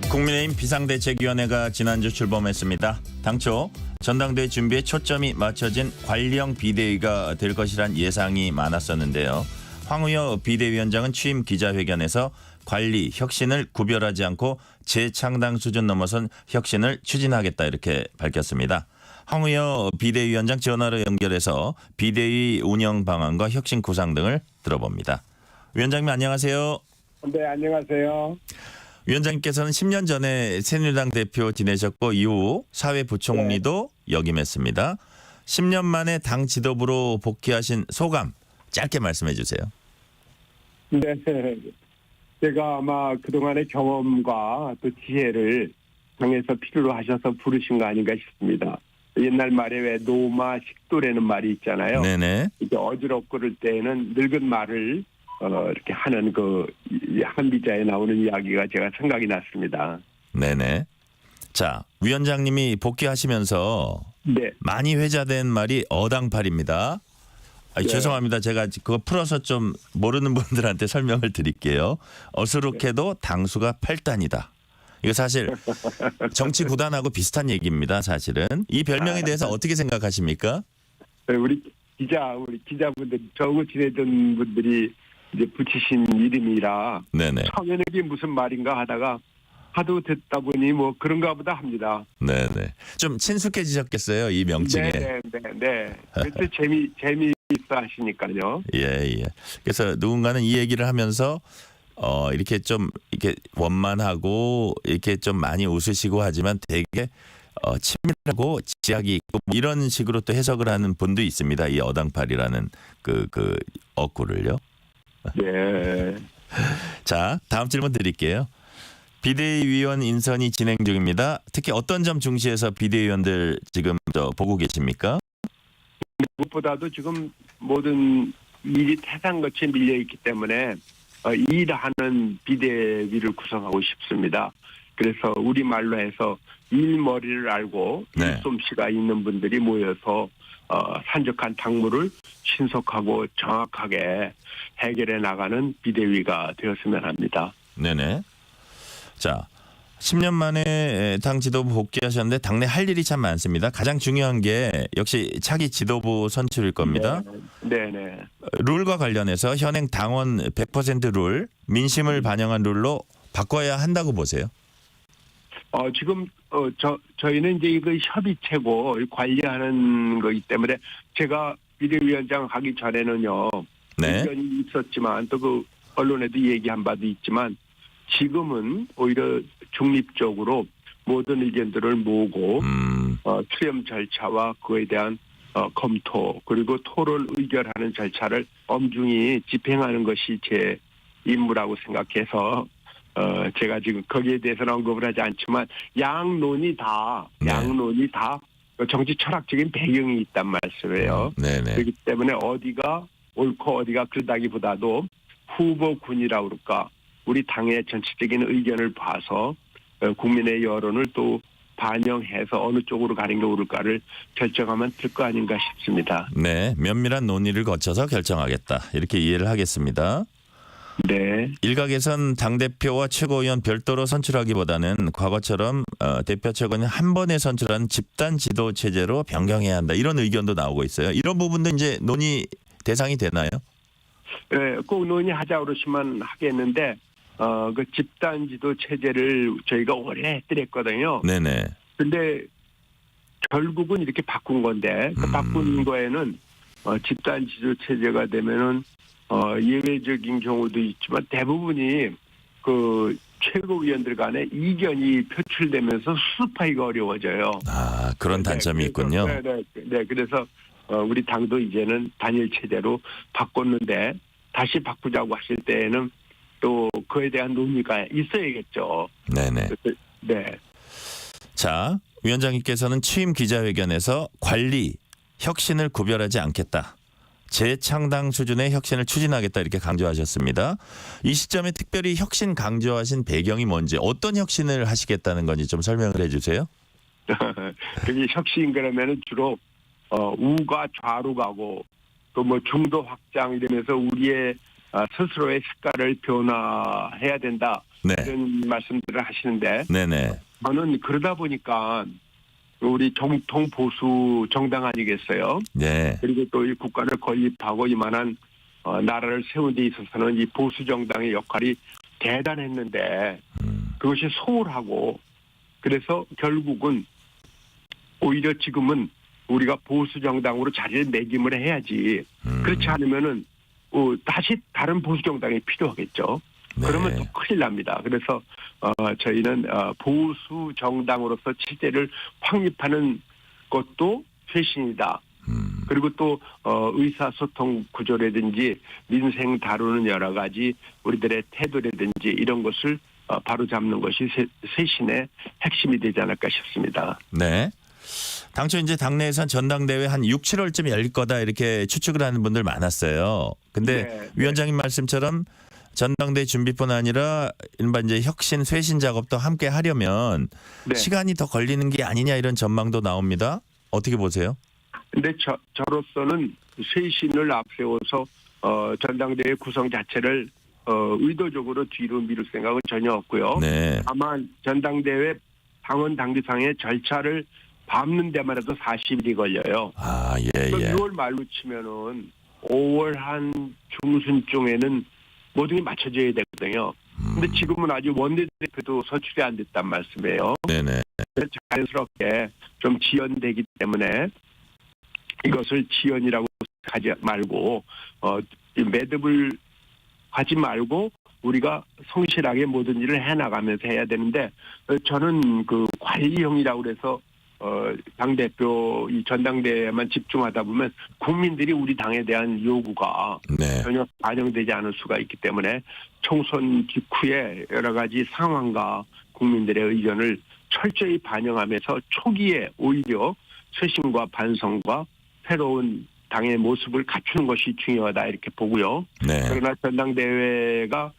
국민의힘 비상대책위원회가 지난주 출범했습니다. 당초 전당대회 준비에 초점이 맞춰진 관리형 비대위가 될 것이란 예상이 많았었는데요. 황우여 비대위원장은 취임 기자회견에서 관리, 혁신을 구별하지 않고 재창당 수준 넘어선 혁신을 추진하겠다 이렇게 밝혔습니다. 황우여 비대위원장 전화로 연결해서 비대위 운영 방안과 혁신 구상 등을 들어봅니다. 위원장님 안녕하세요. 네, 안녕하세요. 위원장님께서는 10년 전에 새누리당 대표 지내셨고 이후 사회부총리도 역임했습니다. 10년 만에 당 지도부로 복귀하신 소감 짧게 말씀해 주세요. 네, 제가 아마 그동안의 경험과 또 지혜를 당에서 필요로 하셔서 부르신 거 아닌가 싶습니다. 옛날 말에 왜 노마 식도라는 말이 있잖아요. 네네. 이제 어지럽고 그럴 때에는 늙은 말을 이렇게 하는 그 한비자에 나오는 이야기가 제가 생각이 났습니다. 네네. 자, 위원장님이 복귀하시면서 네. 많이 회자된 말이 어당팔입니다. 네. 죄송합니다. 제가 그거 풀어서 좀 모르는 분들한테 설명을 드릴게요. 어수룩해도 당수가 8단이다. 이거 사실 정치 구단하고 비슷한 얘기입니다. 사실은. 이 별명에 대해서 어떻게 생각하십니까? 우리 기자분들, 저하고 지내던 분들이 이제 붙이신 이름이라 네네. 처음에는 이게 무슨 말인가 하다가 하도 듣다 보니 뭐 그런가 보다 합니다. 네네. 좀 친숙해지셨겠어요, 이 명칭에. 네. 그래서 재미있어 하시니까요. 예. 그래서 누군가는 이 얘기를 하면서 이렇게 좀 이렇게 원만하고 이렇게 좀 많이 웃으시고 하지만 되게 친밀하고 지약이 있고 이런 식으로 또 해석을 하는 분도 있습니다. 이 어당팔이라는 그 어구를요. 네. 자, 다음 질문 드릴게요. 비대위원 인선이 진행 중입니다. 특히 어떤 점 중시해서 비대위원들 지금 보고 계십니까? 무엇보다도 지금 모든 일이 태산같이 밀려있기 때문에 일하는 비대위를 구성하고 싶습니다. 그래서 우리말로 해서 일머리를 알고 네. 일솜씨가 있는 분들이 모여서 산적한 당무를 신속하고 정확하게 해결해 나가는 비대위가 되었으면 합니다. 네네. 자, 10년 만에 당 지도부 복귀하셨는데 당내 할 일이 참 많습니다. 가장 중요한 게 역시 차기 지도부 선출일 겁니다. 네네. 룰과 관련해서 현행 당원 100% 룰, 민심을 반영한 룰로 바꿔야 한다고 보세요. 지금 저희는 이제 이거 협의체고 관리하는 거기 때문에 제가 비대위원장 하기 전에는요. 네. 의견이 있었지만 또 그 언론에도 얘기한 바도 있지만 지금은 오히려 중립적으로 모든 의견들을 모으고 수렴 절차와 그에 대한 검토 그리고 토론 의결하는 절차를 엄중히 집행하는 것이 제 임무라고 생각해서 제가 지금 거기에 대해서는 언급을 하지 않지만 양론이 다 정치 철학적인 배경이 있단 말씀이에요. 네네. 그렇기 때문에 어디가 옳고 어디가 그러다기보다도 후보군이라고 그럴까 우리 당의 전체적인 의견을 봐서 국민의 여론을 또 반영해서 어느 쪽으로 가는 게 옳을까를 결정하면 될 거 아닌가 싶습니다. 네, 면밀한 논의를 거쳐서 결정하겠다. 이렇게 이해를 하겠습니다. 네. 일각에선 당대표와 최고위원 별도로 선출하기보다는 과거처럼 대표 최고위원 한 번에 선출한 집단 지도 체제로 변경해야 한다. 이런 의견도 나오고 있어요. 이런 부분도 이제 논의 대상이 되나요? 네, 꼭 논의하자 그러시면 하겠는데 그 집단 지도 체제를 저희가 오래 했더랬거든요. 네네. 근데 결국은 이렇게 바꾼 건데 그 바꾼 거에는 집단 지도 체제가 되면은 예외적인 경우도 있지만 대부분이 그 최고위원들 간에 이견이 표출되면서 수습하기가 어려워져요. 아, 그런 단점이 있군요. 네, 그래서 우리 당도 이제는 단일 체제로 바꿨는데 다시 바꾸자고 하실 때에는 또 그에 대한 논의가 있어야겠죠. 네네. 네. 자, 위원장님께서는 취임 기자회견에서 관리, 혁신을 구별하지 않겠다. 재창당 수준의 혁신을 추진하겠다 이렇게 강조하셨습니다. 이 시점에 특별히 혁신 강조하신 배경이 뭔지 어떤 혁신을 하시겠다는 건지 좀 설명을 해주세요. 그게 혁신 그러면은 주로 우가 좌로 가고 또 뭐 중도 확장 이러면서 우리의 스스로의 색깔을 변화해야 된다. 네. 이런 말씀들을 하시는데 네네. 저는 그러다 보니까 우리 정통 보수 정당 아니겠어요? 네. 그리고 또 이 국가를 건립하고 이만한 나라를 세운 데 있어서는 이 보수 정당의 역할이 대단했는데 그것이 소홀하고 그래서 결국은 오히려 지금은 우리가 보수 정당으로 자리를 매김을 해야지. 그렇지 않으면은 다시 다른 보수 정당이 필요하겠죠. 네. 그러면 또 큰일 납니다. 그래서 저희는 보수 정당으로서 체제를 확립하는 것도 쇄신이다. 그리고 또 의사소통 구조라든지 민생 다루는 여러 가지 우리들의 태도라든지 이런 것을 바로잡는 것이 쇄신의 핵심이 되지 않을까 싶습니다. 네. 당초 이제 당내에선 전당대회 한 6, 7월쯤 열릴 거다 이렇게 추측을 하는 분들 많았어요. 근데 네. 위원장님 말씀처럼 전당대회 준비뿐 아니라 이른바 이제 혁신 쇄신 작업도 함께 하려면 네. 시간이 더 걸리는 게 아니냐 이런 전망도 나옵니다. 어떻게 보세요? 근데 저로서는 쇄신을 앞세워서 전당대회 구성 자체를 의도적으로 뒤로 미룰 생각은 전혀 없고요. 네. 다만 전당대회 당원 당규상의 절차를 밟는 데만 해도 40일이 걸려요. 아, 예, 예. 6월 말로 치면은 5월 한 중순쯤에는 모든 게 맞춰져야 되거든요. 근데 지금은 아직 원내대표도 선출이 안 됐단 말씀이에요. 네네. 그래서 자연스럽게 좀 지연되기 때문에 이것을 지연이라고 하지 말고 매듭을 하지 말고 우리가 성실하게 모든 일을 해나가면서 해야 되는데 저는 그 관리형이라고 그래서 당대표 이 전당대회에만 집중하다 보면 국민들이 우리 당에 대한 요구가 네. 전혀 반영되지 않을 수가 있기 때문에 총선 직후에 여러 가지 상황과 국민들의 의견을 철저히 반영하면서 초기에 오히려 쇄신과 반성과 새로운 당의 모습을 갖추는 것이 중요하다 이렇게 보고요. 네. 그러나 전당대회가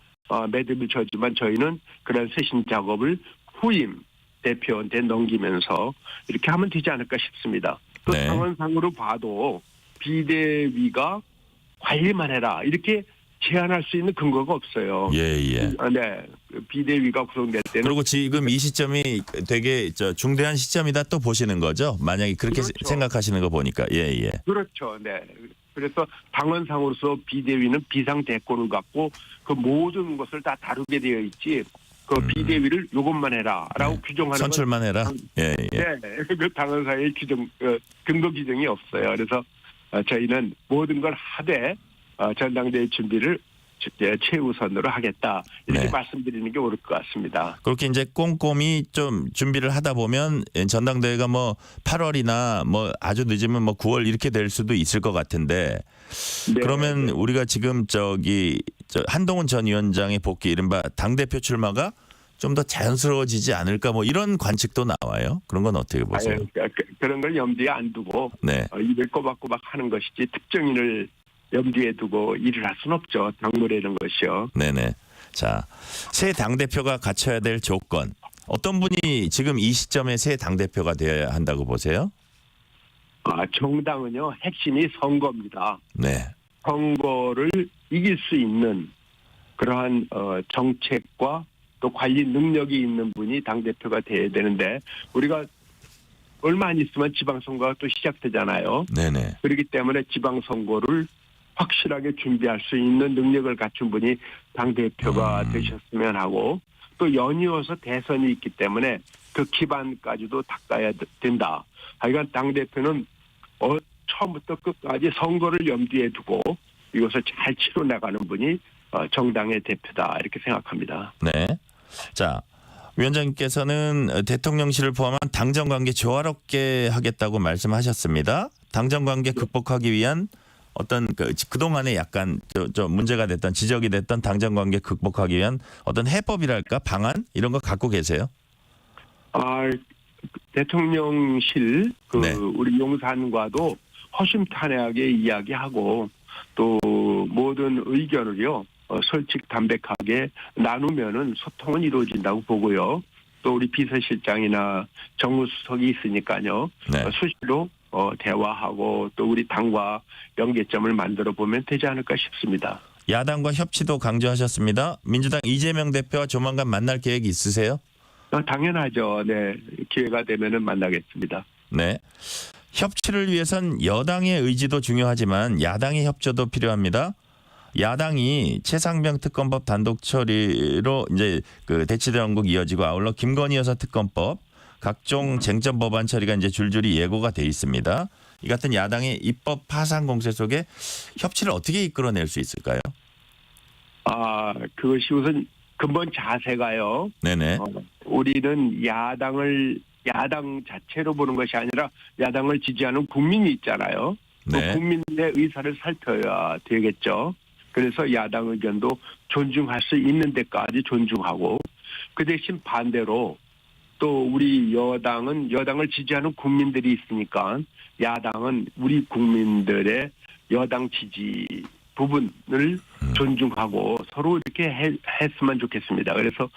매듭을 쳤지만 저희는 그런 쇄신 작업을 후임 대표한테 넘기면서 이렇게 하면 되지 않을까 싶습니다. 또 네. 당원상으로 봐도 비대위가 관리만 해라 이렇게 제안할 수 있는 근거가 없어요. 예, 예. 네, 비대위가 구성될 때는 그리고 지금 이 시점이 되게 중대한 시점이다 또 보시는 거죠? 만약에 그렇게 그렇죠. 생각하시는 거 보니까. 예, 예. 그렇죠. 네. 그래서 당원상으로서 비대위는 비상대권을 갖고 그 모든 것을 다 다루게 되어 있지 그 비대위를 요것만 해라라고 네. 규정하는 선출만 해라. 예, 예. 네, 그 당원사의 근거 규정이 없어요. 그래서 저희는 모든 걸 하되 전당대회 준비를 최우선으로 하겠다 이렇게 네. 말씀드리는 게 옳을 것 같습니다. 그렇게 이제 꼼꼼히 좀 준비를 하다 보면 전당대회가 뭐 8월이나 뭐 아주 늦으면 뭐 9월 이렇게 될 수도 있을 것 같은데 네, 그러면 네. 우리가 지금 한동훈 전 위원장의 복귀 이른바 당대표 출마가 좀 더 자연스러워지지 않을까 뭐 이런 관측도 나와요. 그런 건 어떻게 보세요? 그런 걸 염두에 안 두고 네. 일을 꼬박꼬박 하는 것이지 특정인을 염두에 두고 일을 할 수는 없죠. 당무라는 것이요. 네네. 자, 새 당대표가 갖춰야 될 조건. 어떤 분이 지금 이 시점에 새 당대표가 되어야 한다고 보세요? 정당은요. 핵심이 선거입니다. 네. 선거를 이길 수 있는 그러한 정책과 또 관리 능력이 있는 분이 당대표가 돼야 되는데 우리가 얼마 안 있으면 지방선거가 또 시작되잖아요. 네네. 그렇기 때문에 지방선거를 확실하게 준비할 수 있는 능력을 갖춘 분이 당대표가 되셨으면 하고 또 연이어서 대선이 있기 때문에 그 기반까지도 닦아야 된다. 하여간 당대표는 처음부터 끝까지 선거를 염두에 두고 이것을 잘 치러나가는 분이 정당의 대표다 이렇게 생각합니다. 네. 자, 위원장님께서는 대통령실을 포함한 당정관계 조화롭게 하겠다고 말씀하셨습니다. 당정관계 극복하기 위한 어떤 그동안에 약간 문제가 됐던 지적이 됐던 당정관계 극복하기 위한 어떤 해법이랄까 방안 이런 거 갖고 계세요? 대통령실 네. 우리 용산과도 허심탄회하게 이야기하고 또 모든 의견을요 솔직 담백하게 나누면은 소통은 이루어진다고 보고요. 또 우리 비서실장이나 정무수석이 있으니까요. 네. 수시로 대화하고 또 우리 당과 연계점을 만들어 보면 되지 않을까 싶습니다. 야당과 협치도 강조하셨습니다. 민주당 이재명 대표와 조만간 만날 계획이 있으세요? 당연하죠. 네, 기회가 되면은 만나겠습니다. 네. 협치를 위해선 여당의 의지도 중요하지만 야당의 협조도 필요합니다. 야당이 최상병 특검법 단독 처리로 이제 그 대치대원국 이어지고 아울러 김건희 여사 특검법 각종 쟁점 법안 처리가 이제 줄줄이 예고가 돼 있습니다. 이 같은 야당의 입법 파상 공세 속에 협치를 어떻게 이끌어낼 수 있을까요? 그것이 우선 근본 자세가요. 네네. 우리는 야당 자체로 보는 것이 아니라 야당을 지지하는 국민이 있잖아요. 네. 그 국민의 의사를 살펴야 되겠죠. 그래서 야당 의견도 존중할 수 있는 데까지 존중하고 그 대신 반대로 또 우리 여당을 지지하는 국민들이 있으니까 야당은 우리 국민들의 여당 지지 부분을 존중하고 서로 이렇게 했으면 좋겠습니다. 그래서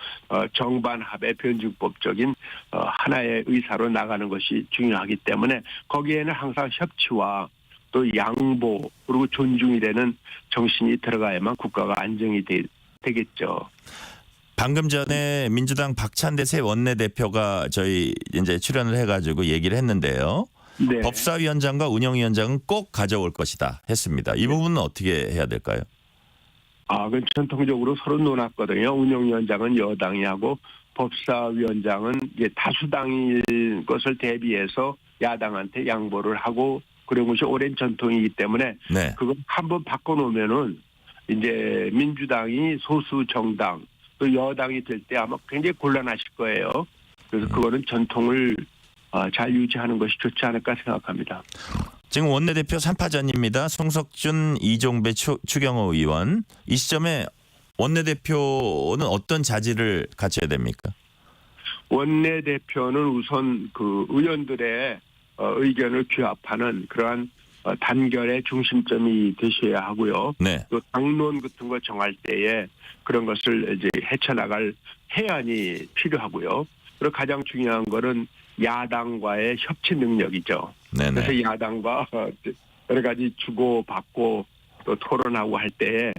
정반합의 변증법적인 하나의 의사로 나가는 것이 중요하기 때문에 거기에는 항상 협치와 또 양보 그리고 존중이라는 정신이 들어가야만 국가가 안정이 되겠죠. 방금 전에 민주당 박찬대 새 원내대표가 저희 이제 출연을 해가지고 얘기를 했는데요. 네. 법사위원장과 운영위원장은 꼭 가져올 것이다 했습니다. 이 부분은 어떻게 해야 될까요? 그건 전통적으로 서로 논았거든요. 운영위원장은 여당이 하고 법사위원장은 이제 다수당인 것을 대비해서 야당한테 양보를 하고 그런 것이 오랜 전통이기 때문에 네. 그걸 한번 바꿔놓으면은 이제 민주당이 소수 정당 또 여당이 될 때 아마 굉장히 곤란하실 거예요. 그래서 그거는 전통을 잘 유지하는 것이 좋지 않을까 생각합니다. 지금 원내대표 3파전입니다. 송석준, 이종배, 추경호 의원. 이 시점에 원내대표는 어떤 자질을 갖춰야 됩니까? 원내대표는 우선 그 의원들의 의견을 규합하는 그러한 단결의 중심점이 되셔야 하고요. 네. 또 당론 같은 거 정할 때에 그런 것을 이제 헤쳐나갈 해안이 필요하고요. 그리고 가장 중요한 거는 야당과의 협치 능력이죠. 네네. 그래서 야당과 여러 가지 주고받고 또 토론하고 할 때에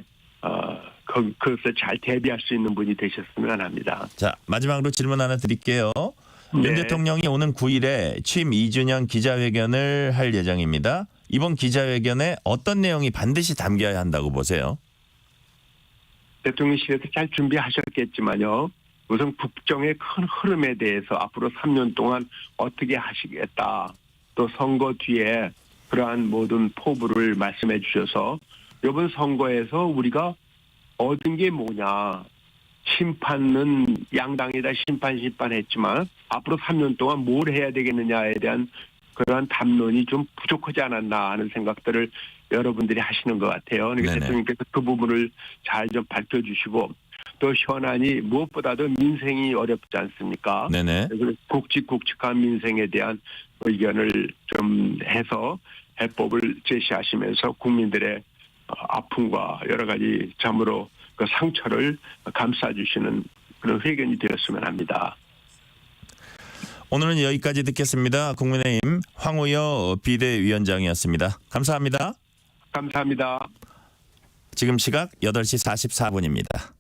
그것을 잘 대비할 수 있는 분이 되셨으면 합니다. 자, 마지막으로 질문 하나 드릴게요. 네. 윤 대통령이 오는 9일에 취임 2주년 기자회견을 할 예정입니다. 이번 기자회견에 어떤 내용이 반드시 담겨야 한다고 보세요? 대통령실에서 잘 준비하셨겠지만요. 우선 국정의 큰 흐름에 대해서 앞으로 3년 동안 어떻게 하시겠다. 또 선거 뒤에 그러한 모든 포부를 말씀해 주셔서 이번 선거에서 우리가 얻은 게 뭐냐. 심판은 양당이 다 심판했지만 앞으로 3년 동안 뭘 해야 되겠느냐에 대한 그러한 담론이 좀 부족하지 않았나 하는 생각들을 여러분들이 하시는 것 같아요. 그러니까 대통령께서 그 부분을 잘 좀 밝혀주시고 또 현안이 무엇보다도 민생이 어렵지 않습니까? 네네. 그래서 굵직굵직한 민생에 대한 의견을 좀 해서 해법을 제시하시면서 국민들의 아픔과 여러 가지 참으로 그 상처를 감싸주시는 그런 회견이 되었으면 합니다. 오늘은 여기까지 듣겠습니다. 국민의힘 황우여 비대위원장이었습니다. 감사합니다. 감사합니다. 지금 시각 8시 44분입니다.